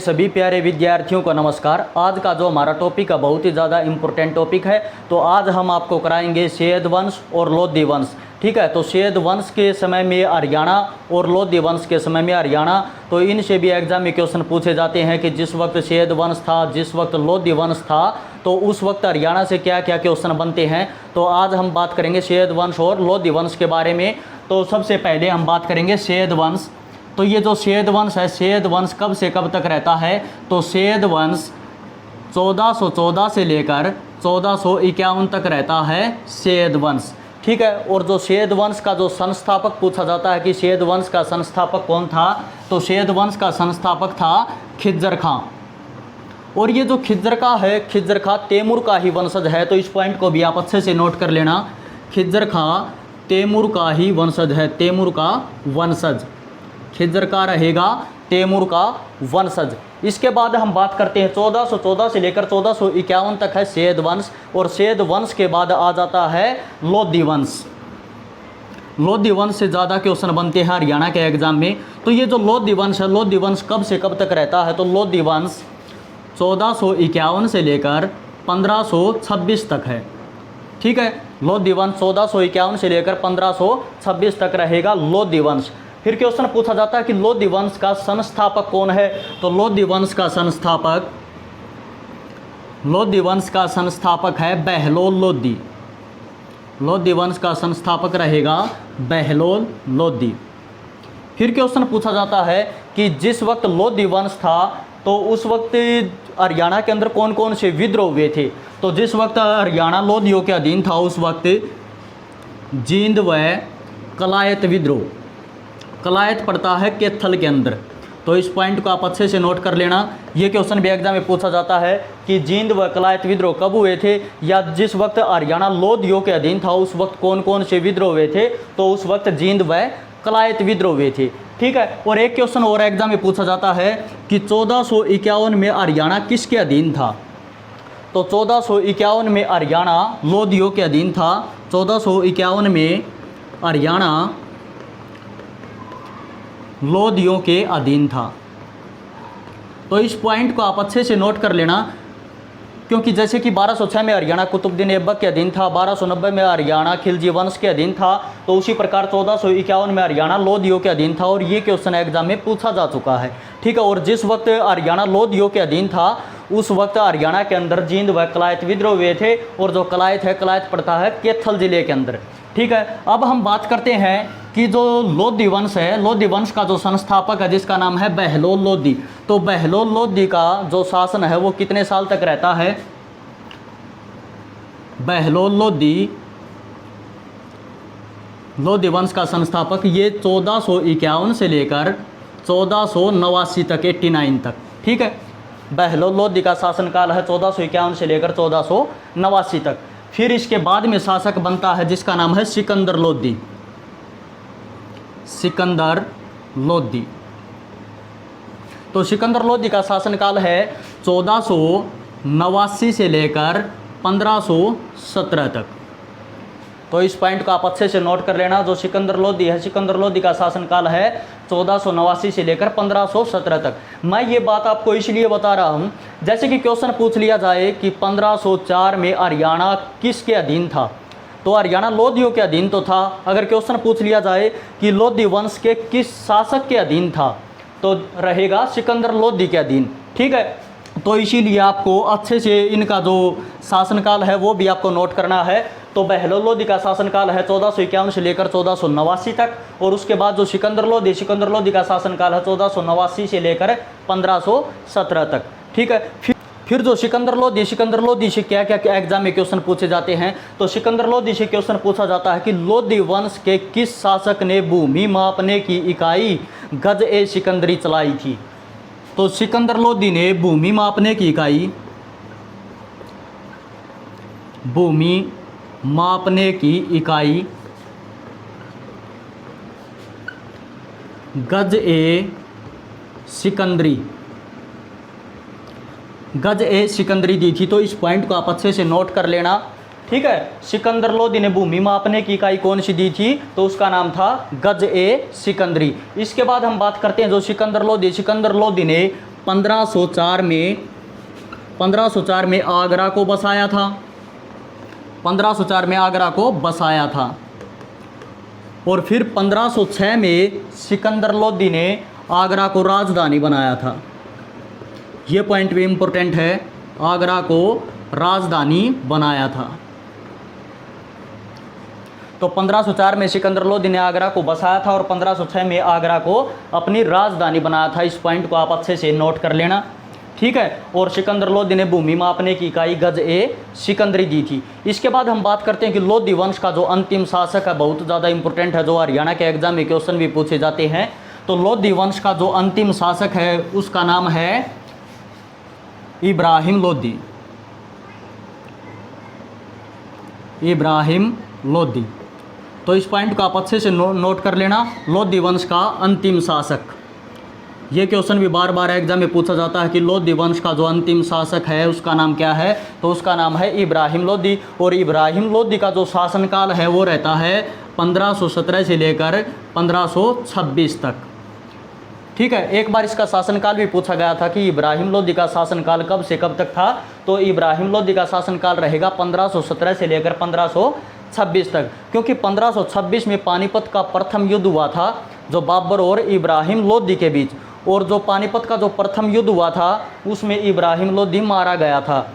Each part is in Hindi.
सभी प्यारे विद्यार्थियों को नमस्कार। आज का जो हमारा टॉपिक है बहुत ही ज़्यादा इम्पोर्टेंट टॉपिक है। तो आज हम आपको कराएंगे सैयद वंश और लोधी वंश। ठीक है, तो सैयद वंश के समय में हरियाणा और लोधी वंश के समय में हरियाणा, तो इनसे भी एग्जाम में क्वेश्चन पूछे जाते हैं कि जिस वक्त सैयद वंश था, जिस वक्त लोधी वंश था, तो उस वक्त हरियाणा से क्या क्या क्वेश्चन बनते हैं। तो आज हम बात करेंगे सैयद वंश और लोधी वंश के बारे में। तो सबसे पहले हम बात करेंगे सैयद वंश। तो ये जो सैयद वंश है, सैयद वंश कब से कब तक रहता है? तो सैयद वंश 1414 से लेकर 1451 तक रहता है सैयद वंश। ठीक है, और जो सैयद वंश का जो संस्थापक पूछा जाता है कि सैयद वंश का संस्थापक कौन था, तो सैयद वंश का संस्थापक था खिज्जर खां। और ये जो खिज्जर खां है, खिज्जर खां तैमूर का ही वंशज है। तो इस पॉइंट को भी आप अच्छे से नोट कर लेना। खिज्जर खां तैमूर का ही वंशज है, तैमूर का वंशज। खिज्जर का रहेगा तैमूर का वंशज। इसके बाद हम बात करते हैं 1414 से लेकर 1451 तक है सैयद वंश। और सैयद वंश के बाद आ जाता है लोधी वंश। लोधी वंश से ज़्यादा क्वेश्चन बनते हैं हरियाणा के एग्जाम में। तो ये जो लोधी वंश है, लोधी वंश कब से कब तक रहता है? तो लोधी वंश 1451 से लेकर 1526 तक है। ठीक है, लोधी वंश 1451 से लेकर 1526 तक रहेगा लोधी वंश। फिर क्वेश्चन पूछा जाता है कि लोधी वंश का संस्थापक कौन है? तो लोधी वंश का संस्थापक है बहलोल लोधी। लोधी वंश का संस्थापक रहेगा बहलोल लोधी। फिर क्वेश्चन पूछा जाता है कि जिस वक्त लोधी वंश था तो उस वक्त हरियाणा के अंदर कौन कौन से विद्रोह हुए थे? तो जिस वक्त हरियाणा लोधियों के अधीन था उस वक्त जींद व कलायत विद्रोह, कलायत पड़ता है कैथल के अंदर। तो इस पॉइंट को आप अच्छे से नोट कर लेना। ये क्वेश्चन भी एग्जाम में पूछा जाता है कि जींद व कलायत विद्रोह कब हुए थे, या जिस वक्त हरियाणा लोधियों के अधीन था उस वक्त कौन कौन से विद्रोह हुए थे? तो उस वक्त जींद व कलायत विद्रोह हुए थे। ठीक है, और एक क्वेश्चन और एग्जाम में पूछा जाता है कि 1451 में हरियाणा किसके अधीन था? तो 1451 में हरियाणा लोधियों के अधीन था। 1451 में हरियाणा लोधियों के अधीन था। तो इस पॉइंट को आप अच्छे से नोट कर लेना, क्योंकि जैसे कि 1206 में हरियाणा कुतुबुद्दीन ऐबक के अधीन था, 1290 में हरियाणा खिलजी वंश के अधीन था, तो उसी प्रकार 1451 में हरियाणा लोधियों के अधीन था। और ये क्वेश्चन एग्जाम में पूछा जा चुका है। ठीक है, और जिस वक्त हरियाणा लोधियों के अधीन था उस वक्त हरियाणा के अंदर जींद व कलायत विद्रोह हुए थे। और जो कलायत है, कलायत पड़ता है कैथल जिले के अंदर। ठीक है, अब हम बात करते हैं कि जो लोधी वंश है, लोधी वंश का जो संस्थापक है जिसका नाम है बहलोल लोधी। तो बहलोल लोधी का जो शासन है वो कितने साल तक रहता है? बहलोल लोधी, लोधी वंश का संस्थापक, ये 1451 से लेकर 1489 तक, 89 तक। ठीक है, बहलोल लोधी का शासनकाल है 1451 से लेकर 1489 तक। फिर इसके बाद में शासक बनता है जिसका नाम है सिकंदर लोधी। सिकंदर लोधी। तो सिकंदर लोधी का शासनकाल है 1489 से लेकर 1517 तक। तो इस पॉइंट को आप अच्छे से नोट कर लेना। जो सिकंदर लोधी है, सिकंदर लोधी का शासनकाल है 1489 से लेकर 1517 तक। मैं ये बात आपको इसलिए बता रहा हूँ, जैसे कि क्वेश्चन पूछ लिया जाए कि 1504 में हरियाणा किसके अधीन था, तो हरियाणा लोधियों के अधीन तो था। अगर क्वेश्चन पूछ लिया जाए कि लोधी वंश के किस शासक के अधीन था, तो रहेगा सिकंदर लोधी के अधीन। ठीक है, तो इसीलिए आपको अच्छे से इनका जो शासनकाल है वो भी आपको नोट करना है। तो बहलोल लोधी का शासनकाल है 1451 से लेकर 1489 तक। और उसके बाद जो सिकंदर लोधी का शासनकाल है 1489 से लेकर 1517 तक। ठीक है, फिर जो सिकंदर लोधी से क्या क्या एग्जाम में क्वेश्चन पूछे जाते हैं? तो सिकंदर लोधी से क्वेश्चन पूछा जाता है कि लोधी वंश के किस शासक ने भूमि मापने की इकाई गज ए सिकंदरी चलाई थी? तो सिकंदर लोधी ने भूमि मापने की इकाई, भूमि मापने की इकाई गज ए सिकंदरी, गज ए सिकंदरी दी थी। तो इस पॉइंट को आप अच्छे से नोट कर लेना। ठीक है, सिकंदर लोधी ने भूमि मापने की इकाई कौन सी दी थी? तो उसका नाम था गज ए सिकंदरी। इसके बाद हम बात करते हैं जो सिकंदर लोधी ने 1504 में आगरा को बसाया था। 1504 में आगरा को बसाया था। और फिर 1506 में सिकंदर लोदी ने आगरा को राजधानी बनाया था। ये पॉइंट भी इम्पोर्टेंट है, आगरा को राजधानी बनाया था। तो 1504 में सिकंदर लोदी ने आगरा को बसाया था और 1506 में आगरा को अपनी राजधानी बनाया था। इस पॉइंट को आप अच्छे से नोट कर लेना, ठीक है। और सिकंदर लोदी ने भूमि मापने की इकाई गज ए सिकंदरी दी थी। इसके बाद हम बात करते हैं कि लोदी वंश का जो अंतिम शासक है, बहुत ज़्यादा इंपॉर्टेंट है, जो हरियाणा के एग्जाम में क्वेश्चन भी पूछे जाते हैं। तो लोदी वंश का जो अंतिम शासक है उसका नाम है इब्राहिम लोदी। इब्राहिम लोदी। तो इस पॉइंट को आप अच्छे से नोट कर लेना, लोदी वंश का अंतिम शासक। ये क्वेश्चन भी बार बार एग्जाम में पूछा जाता है कि लोदी वंश का जो अंतिम शासक है उसका नाम क्या है, तो उसका नाम है इब्राहिम लोदी। और इब्राहिम लोदी का जो शासनकाल है वो रहता है 1517 से लेकर 1526 तक, ठीक है। एक बार इसका शासनकाल भी पूछा गया था कि इब्राहिम लोदी का शासनकाल कब से कब तक था, तो इब्राहिम लोदी का शासनकाल रहेगा 1517 से लेकर 1526 तक, क्योंकि 1526 में पानीपत का प्रथम युद्ध हुआ था जो बाबर और इब्राहिम लोदी के बीच। और जो पानीपत का जो प्रथम युद्ध हुआ था उसमें इब्राहिम लोदी मारा गया था।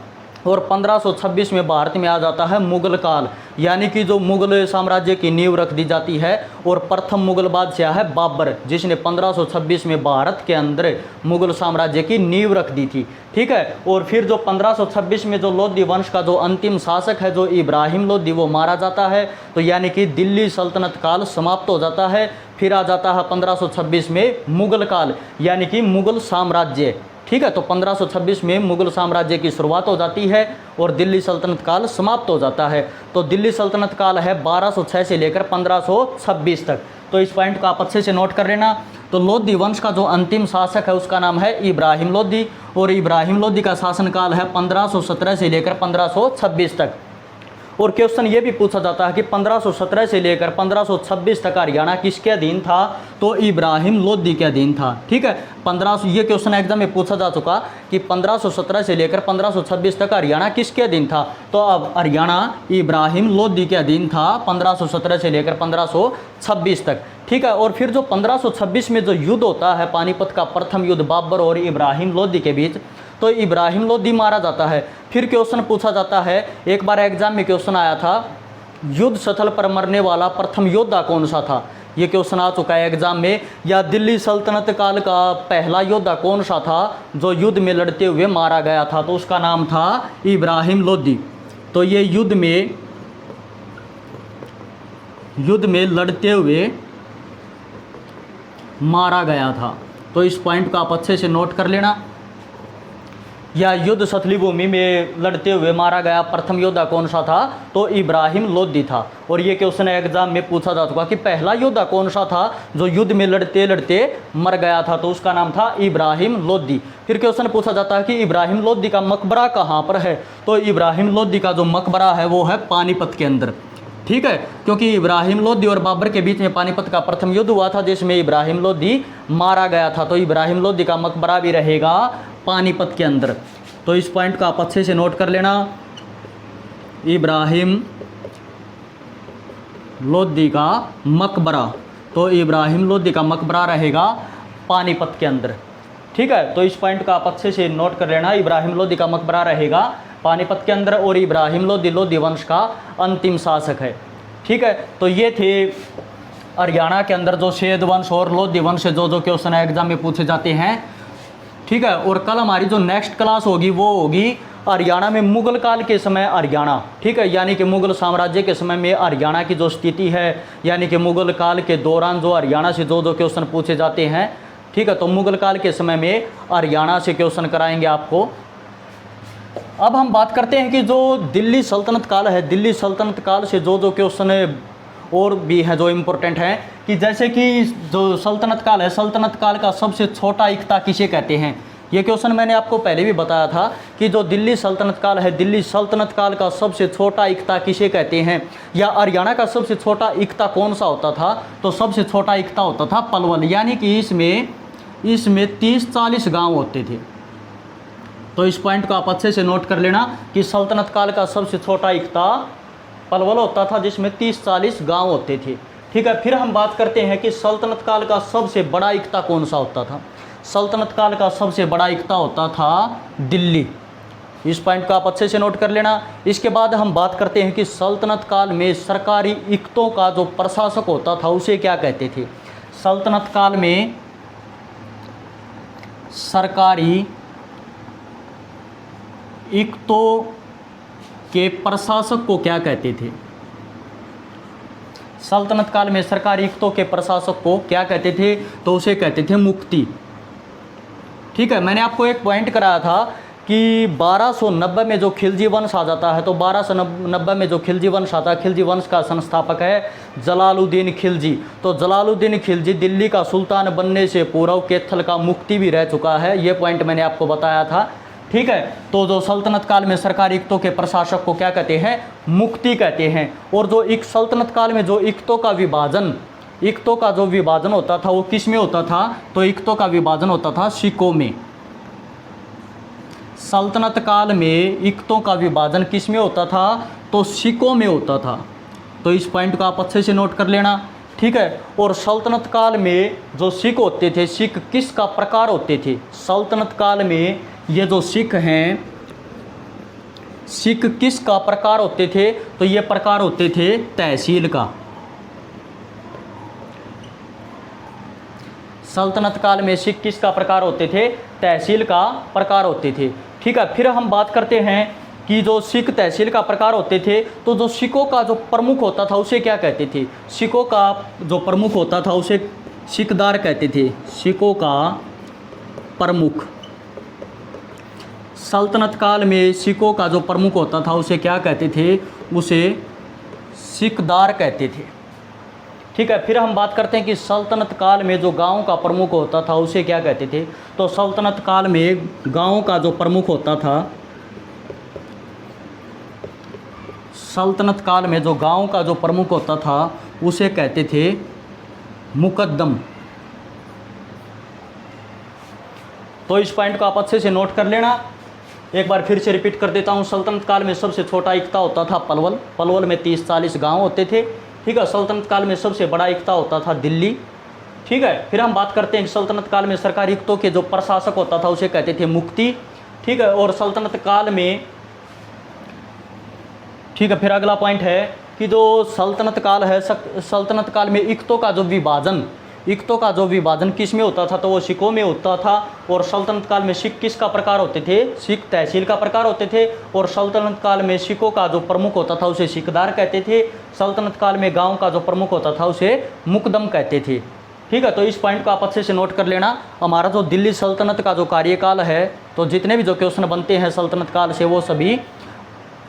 और 1526 में भारत में आ जाता है मुगल काल, यानी कि जो मुगल साम्राज्य की नींव रख दी जाती है। और प्रथम मुगल बादशाह है बाबर, जिसने 1526 में भारत के अंदर मुगल साम्राज्य की नींव रख दी थी, ठीक है। और फिर जो 1526 में जो लोदी वंश का जो अंतिम शासक है जो इब्राहिम लोदी, वो मारा जाता है। तो यानी कि दिल्ली सल्तनत काल समाप्त हो जाता है। फिर आ जाता है 1526 में मुगल काल, यानी कि मुगल साम्राज्य, ठीक है। तो 1526 में मुगल साम्राज्य की शुरुआत हो जाती है और दिल्ली सल्तनत काल समाप्त हो जाता है। तो दिल्ली सल्तनत काल है 1206 से लेकर 1526 तक। तो इस पॉइंट को आप अच्छे से नोट कर लेना। तो लोदी वंश का जो अंतिम शासक है उसका नाम है इब्राहिम लोदी। और इब्राहिम लोदी का शासनकाल है 1517 से लेकर 1526 तक। और क्वेश्चन ये भी पूछा जाता है कि 1517 से लेकर 1526 तक हरियाणा किसके अधीन था, तो इब्राहिम लोदी के अधीन था, ठीक है। 1500 ये क्वेश्चन एग्जाम में पूछा जा चुका कि 1517 से लेकर 1526 तक हरियाणा किसके अधीन था, तो अब हरियाणा इब्राहिम लोदी के अधीन था 1517 से लेकर 1526 तक, ठीक है। और फिर जो 1526 में जो युद्ध होता है पानीपत का प्रथम युद्ध बाबर और इब्राहिम लोदी के बीच, तो इब्राहिम लोदी मारा जाता है। फिर क्वेश्चन पूछा जाता है, एक बार एग्जाम में क्वेश्चन आया था, युद्ध स्थल पर मरने वाला प्रथम योद्धा कौन सा था। ये क्वेश्चन आ चुका है एग्जाम में। या दिल्ली सल्तनत काल का पहला योद्धा कौन सा था जो युद्ध में लड़ते हुए मारा गया था, तो उसका नाम था इब्राहिम लोदी। तो ये युद्ध में लड़ते हुए मारा गया था। तो इस पॉइंट को आप अच्छे से नोट कर लेना। या युद्ध स्थली भूमि में लड़ते हुए मारा गया प्रथम योद्धा कौन सा था, तो इब्राहिम लोदी था। और ये क्वेश्चन एग्जाम में पूछा जा चुका कि पहला योद्धा कौन सा था जो युद्ध में लड़ते लड़ते मर गया था, तो उसका नाम था इब्राहिम लोदी। फिर क्वेश्चन पूछा जाता है कि इब्राहिम लोदी का मकबरा कहाँ पर है, तो इब्राहिम लोदी का जो मकबरा है वो है पानीपत के अंदर, ठीक है। क्योंकि इब्राहिम लोदी और बाबर के बीच में पानीपत का प्रथम युद्ध हुआ था जिसमें इब्राहिम लोदी मारा गया था। तो इब्राहिम लोदी का मकबरा भी रहेगा पानीपत के अंदर। तो इस पॉइंट को आप अच्छे से नोट कर लेना, इब्राहिम लोदी का मकबरा। तो इब्राहिम लोदी का मकबरा रहेगा पानीपत के अंदर, ठीक है। तो इस पॉइंट को आप अच्छे से नोट कर लेना, इब्राहिम लोदी का मकबरा रहेगा पानीपत के अंदर। और इब्राहिम लोदी वंश का अंतिम शासक है, ठीक है। तो ये थे हरियाणा के अंदर जो सैयद वंश और लोदी वंश से जो क्वेश्चन एग्जाम में पूछे जाते हैं, ठीक है। और कल हमारी जो नेक्स्ट क्लास होगी वो होगी हरियाणा में मुगल काल के समय हरियाणा, ठीक है। यानी कि मुगल साम्राज्य के समय में हरियाणा की जो स्थिति है, यानी कि मुगल काल के दौरान जो हरियाणा से जो क्वेश्चन पूछे जाते हैं, ठीक है। तो मुगल काल के समय में हरियाणा से क्वेश्चन कराएंगे आपको। अब हम बात करते हैं कि जो दिल्ली सल्तनत काल है, दिल्ली सल्तनत काल से जो क्वेश्चन और भी हैं जो इम्पोर्टेंट हैं, कि जैसे कि जो सल्तनत काल है, सल्तनत काल का सबसे छोटा इक्ता किसे कहते हैं। ये क्वेश्चन मैंने आपको पहले भी बताया था कि जो दिल्ली सल्तनत काल है, दिल्ली सल्तनत काल का सबसे छोटा इक्ता किसे कहते हैं। या हरियाणा का सबसे छोटा इक्ता कौन सा होता था, तो सबसे छोटा इक्ता होता था पलवल। यानी कि इसमें इसमें 30-40 गांव होते थे। तो इस पॉइंट को आप अच्छे से नोट कर लेना कि सल्तनत काल का सबसे छोटा इक्ता पलवल होता था जिसमें 30-40 गांव होते थे। ठीक है, फिर हम बात करते हैं कि सल्तनत काल का सबसे बड़ा इक्ता कौन सा होता था। सल्तनत काल का सबसे बड़ा इक्ता होता था दिल्ली। इस पॉइंट को आप अच्छे से नोट कर लेना। इसके बाद हम बात करते हैं कि सल्तनत काल में सरकारी इक्तों का जो प्रशासक होता था उसे क्या कहते थे। सल्तनत काल में सरकारी इक्तों के प्रशासक को क्या कहते थे। सल्तनत काल में सरकारी इक्तों के प्रशासक को क्या कहते थे, तो उसे कहते थे मुक्ति। ठीक है, मैंने आपको एक पॉइंट कराया था कि 1290 में जो खिलजी वंश आ जाता है, तो 1290 में जो खिलजी वंश आता है, खिलजी वंश का संस्थापक है जलालुद्दीन खिलजी। तो जलालुद्दीन खिलजी दिल्ली का सुल्तान बनने से पूर्व कैथल का मुक्ति भी रह चुका है, ये पॉइंट मैंने आपको बताया था। ठीक है, तो जो सल्तनत काल में सरकारी इक्तों के प्रशासक को क्या कहते हैं, मुक्ति कहते हैं। और जो एक सल्तनत काल में जो इक्तों का जो विभाजन होता था वो किस में होता था, तो इक्तों का विभाजन होता था सिकों में। सल्तनत काल में इक्तों का विभाजन किस में होता था, तो सिकों में होता था। तो इस पॉइंट को आप अच्छे से नोट कर लेना। ठीक है, और सल्तनत काल में जो सिख होते थे, सिख किसका प्रकार होते थे। सल्तनत काल में ये जो सिख हैं, सिख किसका प्रकार होते थे, तो ये प्रकार होते थे तहसील का। सल्तनत काल में सिख किसका प्रकार होते थे, तहसील का प्रकार होते थे। ठीक है, फिर हम बात करते हैं कि जो सिख तहसील का प्रकार होते थे, तो जो सिखों का जो प्रमुख होता था उसे क्या कहते थे। सिखों का जो प्रमुख होता था उसे सिकदार कहते थे। सिखों का प्रमुख सल्तनत काल में सिखों का जो प्रमुख होता था उसे क्या कहते थे, उसे सिकदार कहते थे। ठीक है, फिर हम बात करते हैं कि सल्तनत काल में जो गांव का प्रमुख होता था उसे क्या कहते थे। तो सल्तनत काल में गांव का जो प्रमुख होता था, सल्तनत काल में जो गांव का जो प्रमुख होता था उसे कहते थे मुकद्दम। तो इस पॉइंट को आप अच्छे से नोट कर लेना। एक बार फिर से रिपीट कर देता हूँ। सल्तनत काल में सबसे छोटा इक्ता होता था पलवल में 30-40 गांव होते थे। ठीक है, सल्तनत काल में सबसे बड़ा इक्ता होता था दिल्ली। ठीक है, फिर हम बात करते हैं कि सल्तनत काल में सरकारी इक्तों के जो प्रशासक होता था उसे कहते थे मुक्ति। ठीक है, और सल्तनत काल में, ठीक है, फिर अगला पॉइंट है कि जो सल्तनत काल है, सल्तनत काल में इक्तों का जो विभाजन किस में होता था, तो वो सिखों में होता था। और सल्तनत काल में सिख किसका प्रकार होते थे, सिख तहसील का प्रकार होते थे। और सल्तनत काल में सिखों का जो प्रमुख होता था उसे सिकदार कहते थे। सल्तनत काल में गांव का जो प्रमुख होता था उसे मुकदम कहते थे। ठीक है, तो इस पॉइंट को आप अच्छे से नोट कर लेना। हमारा जो दिल्ली सल्तनत का जो कार्यकाल है, तो जितने भी जो क्वेश्चन बनते हैं सल्तनत काल से वो सभी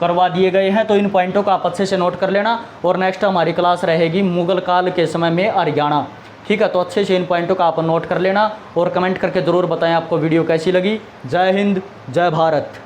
करवा दिए गए हैं। तो इन पॉइंटों को आप अच्छे से नोट कर लेना। और नेक्स्ट हमारी क्लास रहेगी मुगल काल के समय में हरियाणा। ठीक है, तो अच्छे से इन पॉइंटों का आप नोट कर लेना और कमेंट करके ज़रूर बताएं आपको वीडियो कैसी लगी। जय हिंद, जय भारत।